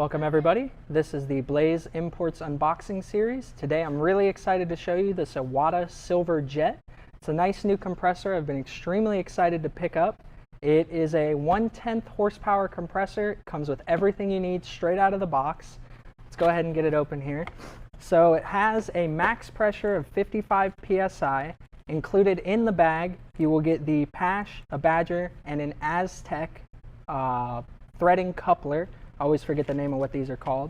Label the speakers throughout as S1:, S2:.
S1: Welcome everybody. This is the Blaze Imports unboxing series. Today I'm really excited to show you this Iwata Silver Jet. It's a nice new compressor I've been extremely excited to pick up. It is a 1/10 horsepower compressor. It comes with everything you need straight out of the box. Let's go ahead and get it open here. So it has a max pressure of 55 psi. Included in the bag, you will get the Pash, a Badger, and an Aztec threading coupler. I always forget the name of what these are called.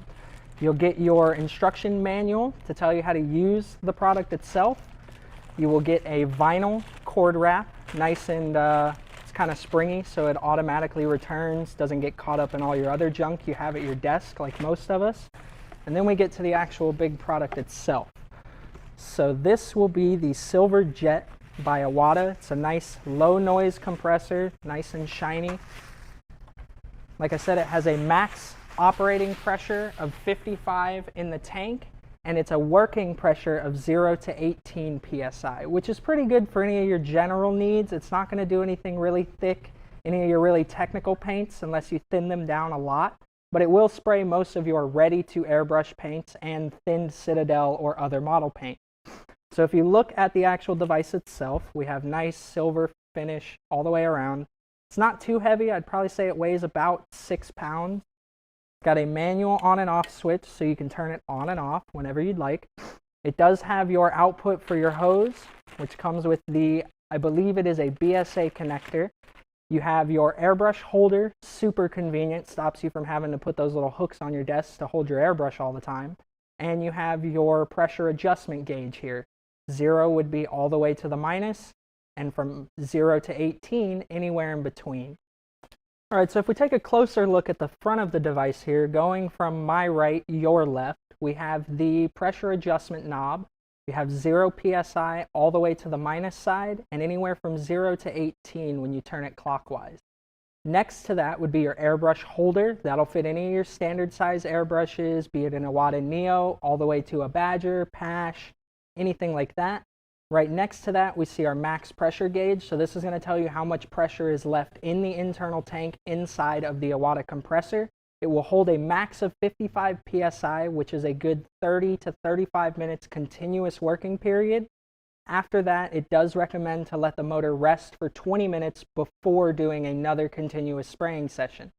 S1: You'll get your instruction manual to tell you how to use the product itself. You will get a vinyl cord wrap, nice and it's kind of springy, so it automatically returns, doesn't get caught up in all your other junk you have at your desk like most of us. And then we get to the actual big product itself. So this will be the Silver Jet by Iwata. It's a nice low noise compressor, nice and shiny. Like I said, it has a max operating pressure of 55 in the tank, and it's a working pressure of 0 to 18 psi, which is pretty good for any of your general needs. It's not going to do anything really thick, any of your really technical paints, unless you thin them down a lot, but it will spray most of your ready to airbrush paints and thinned Citadel or other model paint. So if you look at the actual device itself, we have nice silver finish all the way around. It's not too heavy. I'd probably say it weighs about 6 pounds. Got a manual on and off switch so you can turn it on and off whenever you'd like. It does have your output for your hose, which comes with the, I believe it is a BSA connector. You have your airbrush holder, super convenient, stops you from having to put those little hooks on your desk to hold your airbrush all the time. And you have your pressure adjustment gauge here. 0 would be all the way to the minus, and from 0 to 18, anywhere in between. All right, so if we take a closer look at the front of the device here, going from my right, your left, we have the pressure adjustment knob. You have 0 psi all the way to the minus side, and anywhere from 0 to 18 when you turn it clockwise. Next to that would be your airbrush holder. That'll fit any of your standard size airbrushes, be it an Iwata Neo, all the way to a Badger, Pash, anything like that. Right next to that, we see our max pressure gauge. So this is going to tell you how much pressure is left in the internal tank inside of the Iwata compressor. It will hold a max of 55 psi, which is a good 30 to 35 minutes continuous working period. After that, it does recommend to let the motor rest for 20 minutes before doing another continuous spraying session.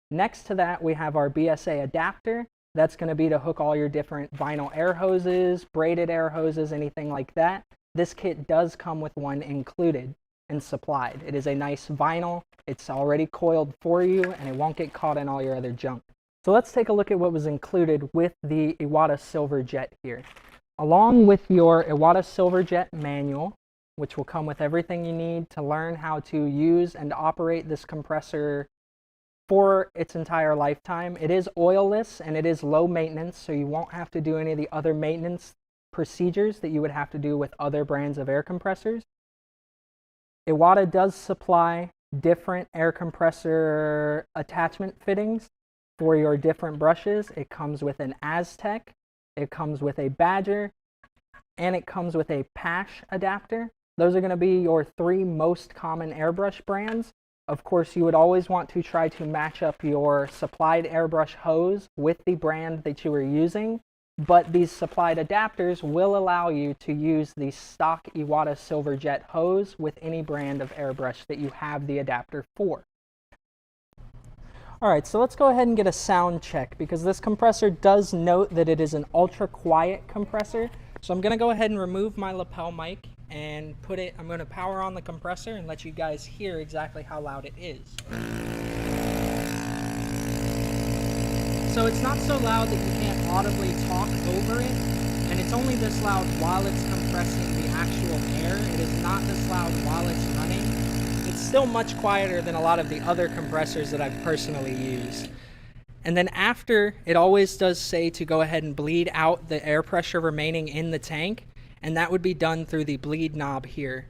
S1: Next to that, we have our BSA adapter. That's going to be to hook all your different vinyl air hoses, braided air hoses, anything like that. This kit does come with one included and supplied. It is a nice vinyl. It's already coiled for you, and it won't get caught in all your other junk. So let's take a look at what was included with the Iwata Silver Jet here. Along with your Iwata Silver Jet manual, which will come with everything you need to learn how to use and operate this compressor for its entire lifetime. It is oilless and it is low maintenance, so you won't have to do any of the other maintenance procedures that you would have to do with other brands of air compressors. Iwata does supply different air compressor attachment fittings for your different brushes. It comes with an Aztec, it comes with a Badger, and it comes with a Pash adapter. Those are going to be your 3 most common airbrush brands. Of course, you would always want to try to match up your supplied airbrush hose with the brand that you are using, but these supplied adapters will allow you to use the stock Iwata Silver Jet hose with any brand of airbrush that you have the adapter for. All right, so let's go ahead and get a sound check, because this compressor does note that it is an ultra quiet compressor. So I'm going to go ahead and remove my lapel mic and I'm going to power on the compressor and let you guys hear exactly how loud it is. So it's not so loud that you can't audibly talk over it, and it's only this loud while it's compressing the actual air. It is not this loud while it's running. It's still much quieter than a lot of the other compressors that I've personally used. And then after, it always does say to go ahead and bleed out the air pressure remaining in the tank, and that would be done through the bleed knob here.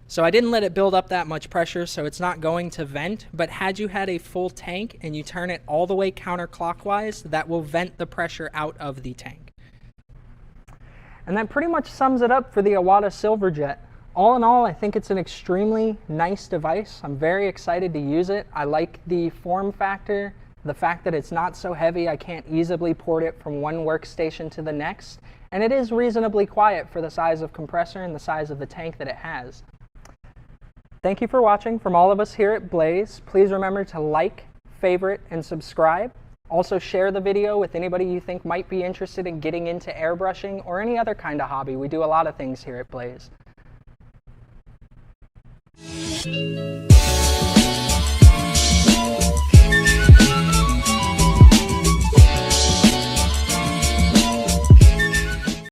S1: So I didn't let it build up that much pressure, so it's not going to vent, but had you had a full tank and you turn it all the way counterclockwise, that will vent the pressure out of the tank. And that pretty much sums it up for the Iwata Silver Jet. All in all, I think it's an extremely nice device. I'm very excited to use it. I like the form factor. The fact that it's not so heavy, I can't easily port it from one workstation to the next, and it is reasonably quiet for the size of compressor and the size of the tank that it has. Thank you for watching. From all of us here at Blaze, please remember to like, favorite, and subscribe. Also share the video with anybody you think might be interested in getting into airbrushing or any other kind of hobby. We do a lot of things here at Blaze.